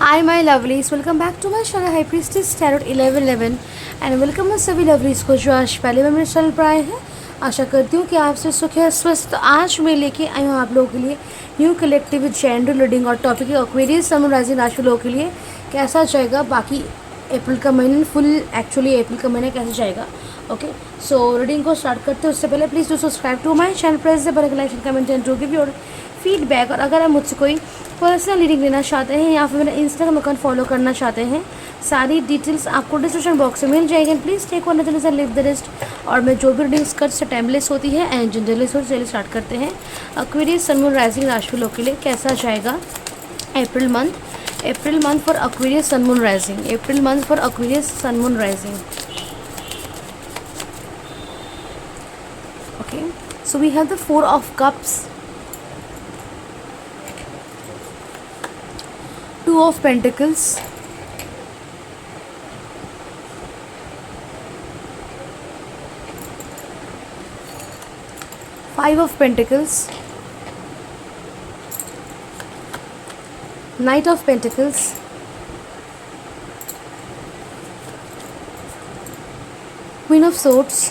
Hi my lovelies, welcome back to my channel High Priestess Tarot 1111 and welcome मैं सभी lovelies को जो आज पहले बार मेरे चैनल पर आए हैं। आशा करती हूँ कि आप से सुख है स्वस्थ। तो आज मैं लेके आई हूँ आप लोगों के लिए न्यू कलेक्टिव जेंडर रीडिंग और टॉपिक है एक्वेरियस सन मून राइजिंग राशि लोगों के लिए कैसा जाएगा बाकी अप्रैल का महीना फुल एक्चुअली अप्रैल का महीना कैसे जाएगा। ओके, सो रीडिंग को स्टार्ट करते हैं उससे पहले please do subscribe to my channel, press the bell icon, comment and to give your feedback. और अगर आप मुझसे कोई पर्सनल रीडिंग लेना चाहते हैं या फिर मेरा इंस्टाग्राम अकाउंट फॉलो करना चाहते हैं, सारी डिटेल्स आपको डिस्क्रिप्शन बॉक्स में मिल जाएगी। Please take one and leave the rest. और मैं जो भी रीडिंग्स कर से टाइमलेस होती है एंड जनरलेस होती है। चलिए स्टार्ट करते हैं। एक्वेरियस सन मून राइजिंग राशि लोग के लिए कैसा जाएगा April month for Aquarius sun moon rising. April month for Aquarius sun moon rising. Okay, so we have the 4 of cups, 2 of pentacles, 5 of pentacles, Knight of pentacles, Queen of swords,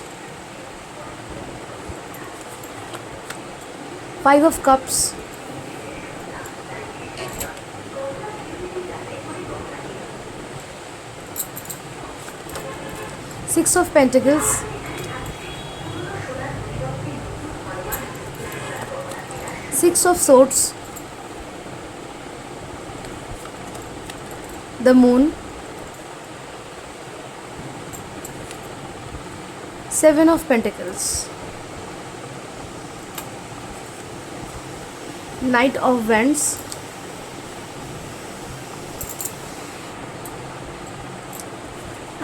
5 of cups, Six of pentacles, Six of swords, the moon, 7 of pentacles, Knight of wands,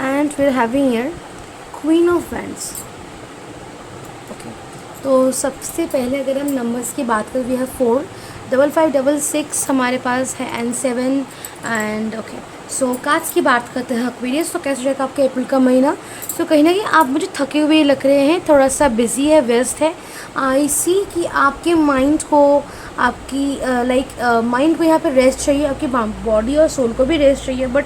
and we're having here Queen of wands. Okay, तो सबसे पहले अगर हम numbers की बात करें, we have 4 5566 हमारे पास है and 7 and okay. So cards की बात करते हैं एक्वेरियस, तो कैसे जाएगा आपके अप्रैल का महीना। तो कहीं ना कहीं आप मुझे थके हुए लग रहे हैं, थोड़ा सा बिजी है, व्यस्त है। आई सी कि आपके माइंड को आपकी माइंड को यहाँ पे रेस्ट चाहिए, आपकी बॉडी और सोल को भी रेस्ट चाहिए, बट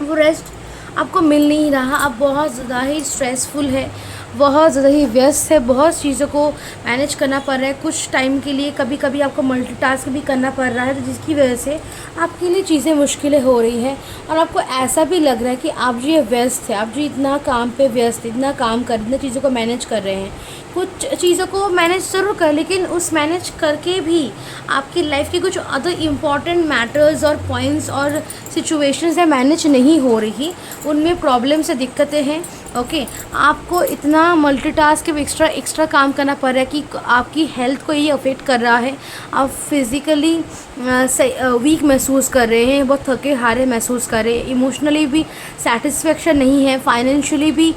वो रेस्ट आपको मिल नहीं रहा। आप बहुत ज़्यादा ही स्ट्रेसफुल है, बहुत ज़्यादा ही व्यस्त है, बहुत चीज़ों को मैनेज करना पड़ रहा है कुछ टाइम के लिए। कभी कभी आपको मल्टीटास्क भी करना पड़ रहा है, तो जिसकी वजह से आपके लिए चीज़ें मुश्किलें हो रही हैं। और आपको ऐसा भी लग रहा है कि आप जो ये व्यस्त है, आप जो इतना काम पे व्यस्त, इतना काम कर, इतने चीज़ों को मैनेज कर रहे हैं, कुछ चीज़ों को मैनेज ज़रूर कर, लेकिन उस मैनेज करके भी आपकी लाइफ के कुछ अदर इम्पॉर्टेंट मैटर्स और पॉइंट्स और सिचुएशंस है मैनेज नहीं हो रही, उनमें प्रॉब्लम से दिक्कतें हैं। ओके, आपको इतना मल्टीटास्क एक्स्ट्रा काम करना पड़ रहा है कि आपकी हेल्थ को ये अफेक्ट कर रहा है। आप फिज़िकली वीक महसूस कर रहे हैं, बहुत थके हारे महसूस कर रहे हैं, इमोशनली भी सेटिस्फेक्शन नहीं है, फाइनेंशियली भी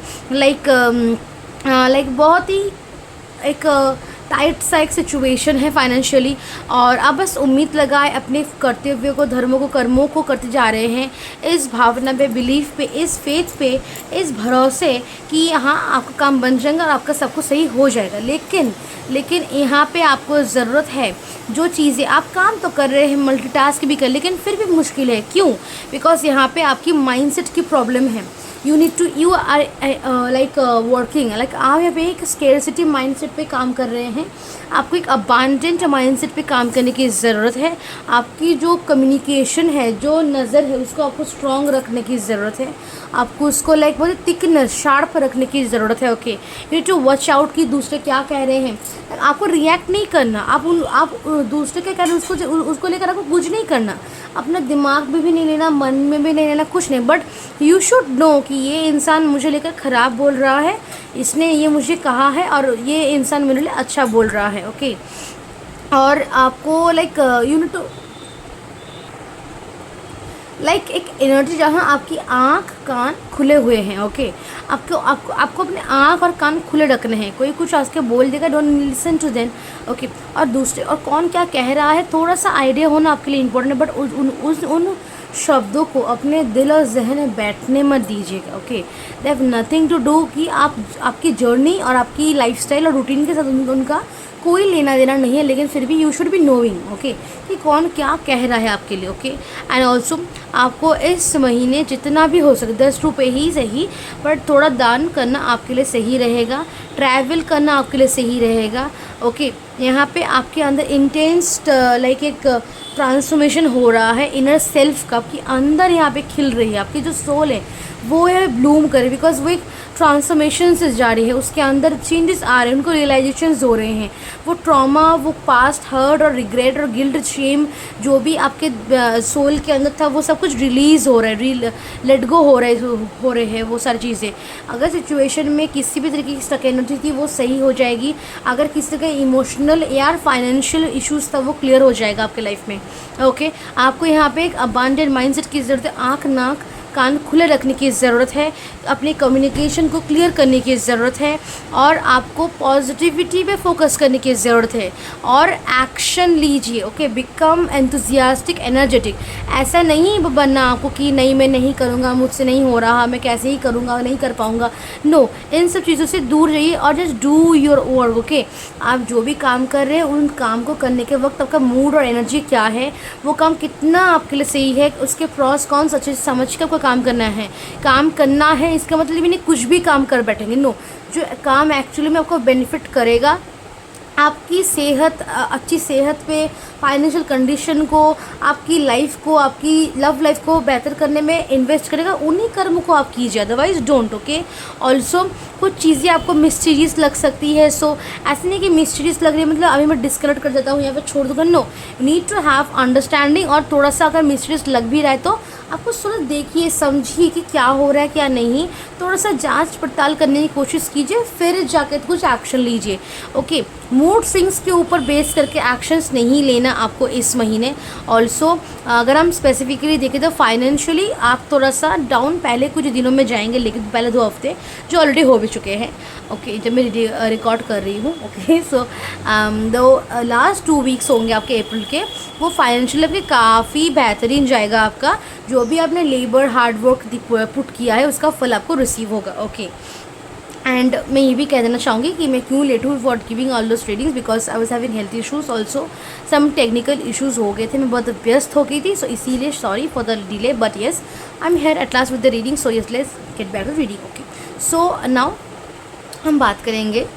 बहुत ही एक टाइट सा एक सिचुएशन है फाइनेंशियली। और आप बस उम्मीद लगाए अपने कर्तव्यों को, धर्मों को, कर्मों को करते जा रहे हैं, इस भावना पे, बिलीफ पे, इस फेथ पे, इस भरोसे कि हाँ आपका काम बन जाएगा और आपका सब कुछ सही हो जाएगा। लेकिन यहाँ पे आपको ज़रूरत है, जो चीज़ें आप काम तो कर रहे हैं, मल्टीटास्क भी कर, लेकिन फिर भी मुश्किल है। क्यों? बिकॉज यहाँ पे आपकी माइंडसेट की प्रॉब्लम है। यू आर वर्किंग आप यहाँ पे एक स्केर्सिटी माइंडसेट पे काम कर रहे हैं। आपको एक अबांडेंट माइंडसेट पे काम करने की ज़रूरत है। आपकी जो कम्युनिकेशन है, जो नज़र है, उसको आपको स्ट्रॉन्ग रखने की ज़रूरत है। आपको उसको बहुत थिकनेस, शार्प रखने की ज़रूरत है। Okay, you to watch out कि दूसरे क्या कह रहे हैं। आपको रिएक्ट नहीं करना, आप दूसरे क्या कह रहे हैं उसको लेकर आपको कुछ नहीं करना, अपना दिमाग में भी नहीं लेना, मन में भी नहीं लेना, कुछ नहीं। बट यू शुड नो कि ये इंसान मुझे लेकर ख़राब बोल रहा है, इसने ये मुझे कहा है और ये इंसान मेरे लिए अच्छा बोल रहा है। ओके, और आपको यू नो टू एक एनर्जी जहाँ आपकी आँख कान खुले हुए हैं। ओके, आपको अपने आँख और कान खुले रखने हैं। कोई कुछ आके बोल देगा, don't listen to them. Okay, और दूसरे और कौन क्या कह रहा है थोड़ा सा आइडिया होना आपके लिए इम्पोर्टेंट है, बट उन शब्दों को अपने दिल और जहन में बैठने मत दीजिएगा। Okay, they have nothing to do कि आपकी जर्नी और आपकी लाइफस्टाइल और रूटीन के साथ उनका कोई लेना देना नहीं है, लेकिन फिर भी you should be knowing okay कि कौन क्या कह रहा है आपके लिए ओके। एंड ऑल्सो आपको इस महीने जितना भी हो सके 10 रुपये ही सही, बट थोड़ा दान करना आपके लिए सही रहेगा, ट्रैवल करना आपके लिए सही रहेगा ओके। यहाँ पे आपके अंदर इंटेंस लाइक एक ट्रांसफॉर्मेशन हो रहा है इनर सेल्फ का, आपके अंदर यहाँ पे खिल रही है, आपकी जो सोल है वो है ब्लूम करे, बिकॉज वो एक ट्रांसफॉर्मेशन से जा रही है, उसके अंदर चेंजेस आ रहे हैं, उनको रियलाइजेशंस हो रहे हैं, वो ट्रॉमा, वो पास्ट हर्ट और रिग्रेट और गिल्ट शेम जो भी आपके सोल के अंदर था वो सब कुछ रिलीज़ हो रहा है, लेट गो हो रहे हैं वो सारी चीज़ें। अगर सिचुएशन में किसी भी तरीके की स्टक एनर्जी थी वो सही हो जाएगी, अगर किसी का इमोशनल या फाइनेंशियल इश्यूज़ था वो क्लियर हो जाएगा आपके लाइफ में ओके। आपको यहाँ पे एक अबांडेंट माइंडसेट की ज़रूरत है, आँख नाक कान खुले रखने की ज़रूरत है, अपने कम्युनिकेशन को क्लियर करने की ज़रूरत है, और आपको पॉजिटिविटी पे फोकस करने की ज़रूरत है, और एक्शन लीजिए ओके। बिकम एंथुजियास्टिक एनर्जेटिक, ऐसा नहीं बनना आपको कि नहीं मैं नहीं करूँगा, मुझसे नहीं हो रहा, मैं कैसे ही करूँगा, नहीं कर पाऊँगा, नो, इन सब चीज़ों से दूर रहिए और just do your work okay. आप जो भी काम कर रहे हैं उन काम को करने के वक्त आपका मूड और एनर्जी क्या है, वो काम कितना आपके लिए सही है, उसके प्रॉस कौन अच्छे से समझ के आपको काम करना है। काम करना है इसका मतलब भी नहीं कुछ भी काम कर बैठेंगे, नो, जो काम एक्चुअली में आपको बेनिफिट करेगा, आपकी सेहत, अच्छी सेहत पे, फाइनेंशियल कंडीशन को, आपकी लाइफ को, आपकी लव लाइफ को बेहतर करने में इन्वेस्ट करेगा, उन्हीं कर्म को आप कीजिए, अदरवाइज डोंट ओके। ऑल्सो कुछ चीज़ें आपको मिस्टीरियस लग सकती है, सो ऐसे नहीं कि मिस्टीरियस लग रही है मतलब अभी मैं डिस्कनेक्ट कर देता हूँ या फिर छोड़ दूँगा, no, need to have understanding. और थोड़ा सा अगर मिस्टीरियस लग भी रहा है तो आपको थोड़ा देखिए समझिए कि क्या हो रहा है क्या नहीं, थोड़ा सा जांच पड़ताल करने की कोशिश कीजिए, फिर जाकर कुछ एक्शन लीजिए ओके। मूड स्विंग्स के ऊपर बेस करके एक्शंस नहीं लेना आपको इस महीने। ऑल्सो अगर हम स्पेसिफिकली देखें तो फाइनेंशियली आप थोड़ा सा डाउन पहले कुछ दिनों में जाएंगे, लेकिन पहले 2 हफ्ते जो ऑलरेडी हो भी चुके हैं ओके, जब मैं रिकॉर्ड कर रही हूँ ओके। सो दो लास्ट 2 वीक्स होंगे आपके अप्रैल के, वो फाइनेंशियली आपके काफ़ी बेहतरीन जाएगा। आपका जो भी आपने लेबर हार्ड वर्क पुट किया है उसका फल आपको रिसीव होगा ओके। एंड मैं ये भी कह देना चाहूँगी कि मैं क्यों लेट हूँ for giving all those readings, because I was having health issues, also some technical issues हो गए थे, मैं बहुत व्यस्त हो गई थी, सो इसीलिए sorry for the delay, but yes I am here at last with the reading, so yes let's get back to reading okay. So now हम बात करेंगे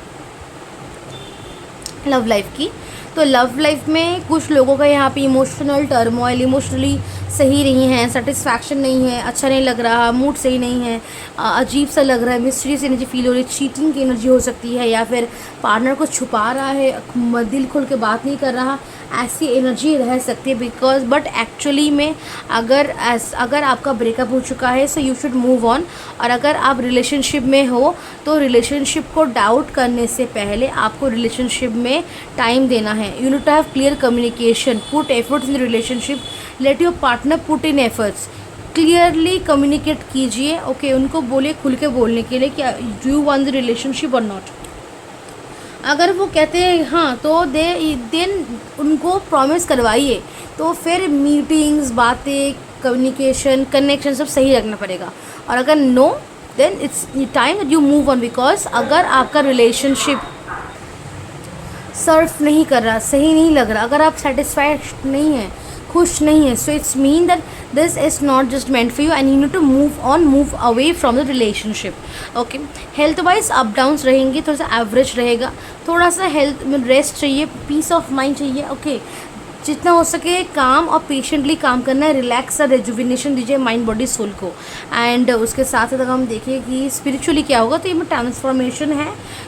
लव लाइफ की। तो लव लाइफ में कुछ लोगों का यहाँ पे इमोशनल टर्मोइल, इमोशनली सही नहीं है, सेटिस्फैक्शन नहीं है, अच्छा नहीं लग रहा, मूड सही नहीं है, अजीब सा लग रहा है, मिस्टीरियस एनर्जी फील हो रही है, चीटिंग की एनर्जी हो सकती है, या फिर पार्टनर को छुपा रहा है, दिल खोल के बात नहीं कर रहा, ऐसी एनर्जी रह सकती है। बिकॉज बट एक्चुअली में अगर आपका ब्रेकअप हो चुका है so you should move on, और अगर आप रिलेशनशिप में हो तो रिलेशनशिप को डाउट करने से पहले आपको रिलेशनशिप में टाइम देना है। You need to have clear communication, put efforts in relationship, let your partner put in efforts, clearly communicate कीजिए ओके। उनको बोलिए खुल के बोलने के लिए कि do you want the relationship और नॉट। अगर वो कहते हैं हाँ तो देन उनको प्रॉमिस करवाइए, तो फिर मीटिंग्स, बातें, कम्युनिकेशन, कनेक्शन सब सही रखना पड़ेगा। और अगर no then it's time that you move on, because अगर आपका रिलेशनशिप सर्व नहीं कर रहा, सही नहीं लग रहा, अगर आप सेटिस्फाइड नहीं हैं, खुश नहीं है, so it's mean that this is not just meant for you and you need to move on, move away from the relationship okay. Health wise up downs रहेंगे, थोड़ा सा एवरेज रहेगा, थोड़ा सा हेल्थ में रेस्ट चाहिए, पीस ऑफ माइंड चाहिए okay. जितना हो सके काम और पेशेंटली काम करना है, रिलैक्स और रेजुविनेशन दीजिए माइंड बॉडी सोल को। एंड उसके साथ साथ अगर हम देखें कि स्पिरिचुअली क्या होगा तो ये में ट्रांसफॉर्मेशन है,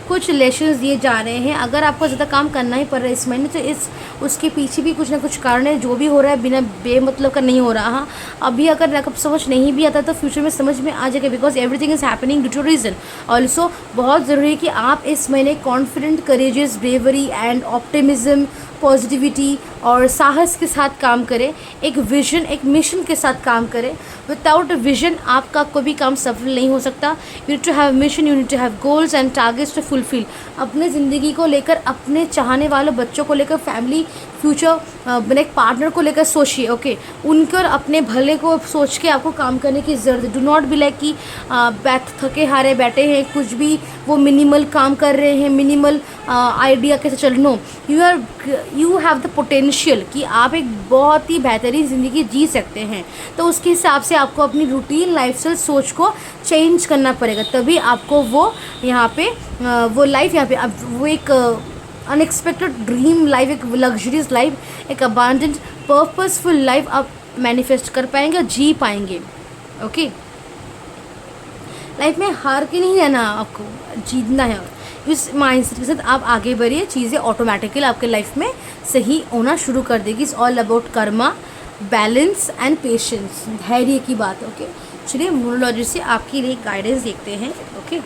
कुछ लेसन्स दिए जा रहे हैं। अगर आपको ज़्यादा काम करना ही पड़ रहा है इस महीने तो उसके पीछे भी कुछ ना कुछ कारण है, जो भी हो रहा है बिना बेमतलब का नहीं हो रहा। हाँ, अभी अगर आपको समझ नहीं भी आता तो फ्यूचर में समझ में आ जाएगा, because everything is happening due to reason. Also बहुत ज़रूरी है कि आप इस महीने confident, courageous, bravery and optimism, positivity और साहस के साथ काम करें, एक विजन, एक मिशन के साथ काम करें। विदाउट विजन आपका कोई भी काम सफल नहीं हो सकता। You need to have mission, you need to have goals and targets to fulfil. अपने ज़िंदगी को लेकर, अपने चाहने वालों बच्चों को लेकर, फैमिली फ्यूचर मैंने एक पार्टनर को लेकर सोचिए, ओके। उनकर अपने भले को सोच के आपको काम करने की ज़रूरत है। डू नॉट बी लाइक कि थके हारे बैठे हैं, कुछ भी वो मिनिमल काम कर रहे हैं, मिनिमल आइडिया कैसे चल, no, you have the potential कि आप एक बहुत ही बेहतरीन ज़िंदगी जी सकते हैं। तो उसके हिसाब से आपको अपनी रूटीन लाइफस्टाइल सोच को चेंज करना पड़ेगा, तभी आपको वो यहाँ पे वो लाइफ यहाँ पे अब वो एक अनएक्सपेक्टेड ड्रीम लाइफ, एक लग्जरियस लाइफ, एक अबांडेंट पर्पसफुल लाइफ आप मैनिफेस्ट कर पाएंगे और जी पाएंगे, ओके। लाइफ में हार के नहीं रहना, आपको जीतना है। इस माइंडसेट के साथ आप आगे बढ़िए, चीज़ें ऑटोमेटिकली आपके लाइफ में सही होना शुरू कर देगी। It's all about Karma, balance and patience, धैर्य की बात, ओके। चलिए न्यूमरोलॉजी से आपके लिए गाइडेंस देखते हैं, ओके।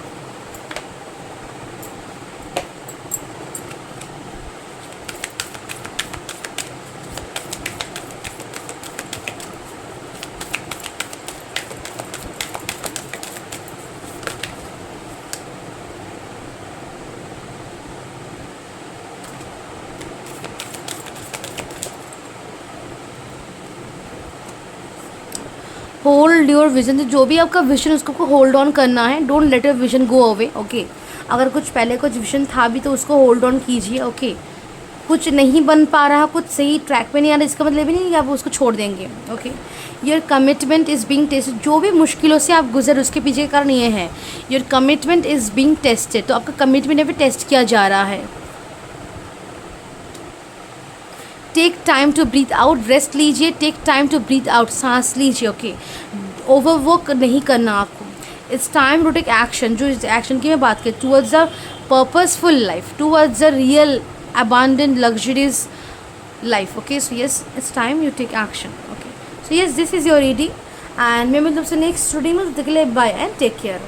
होल्ड योर विजन, जो भी आपका विजन उसको होल्ड ऑन करना है। Don't let your vision go away, okay. अगर कुछ पहले कुछ विजन था भी तो उसको होल्ड ऑन कीजिए, ओके। कुछ नहीं बन पा रहा, कुछ सही ट्रैक पे नहीं आ रहा, इसका मतलब ही नहीं कि आप उसको छोड़ देंगे, okay. Your commitment is being tested, जो भी मुश्किलों से आप गुजर उसके पीछे का कारण ये है, your commitment is being tested, तो आपका कमिटमेंट अभी टेस्ट किया जा रहा है। Take time to breathe out, rest लीजिए, take time to breathe out, सांस लीजिए, ओके। ओवरवर्क नहीं करना आपको। It's time to take action, जो इस एक्शन की मैं बात करूँ, towards a purposeful life, towards a real abundant luxurious life, okay। So yes, it's time you take action, okay। So yes, this is your reading and मैं मतलब से next reading में, तब तक के लिए बाय एंड टेक केयर।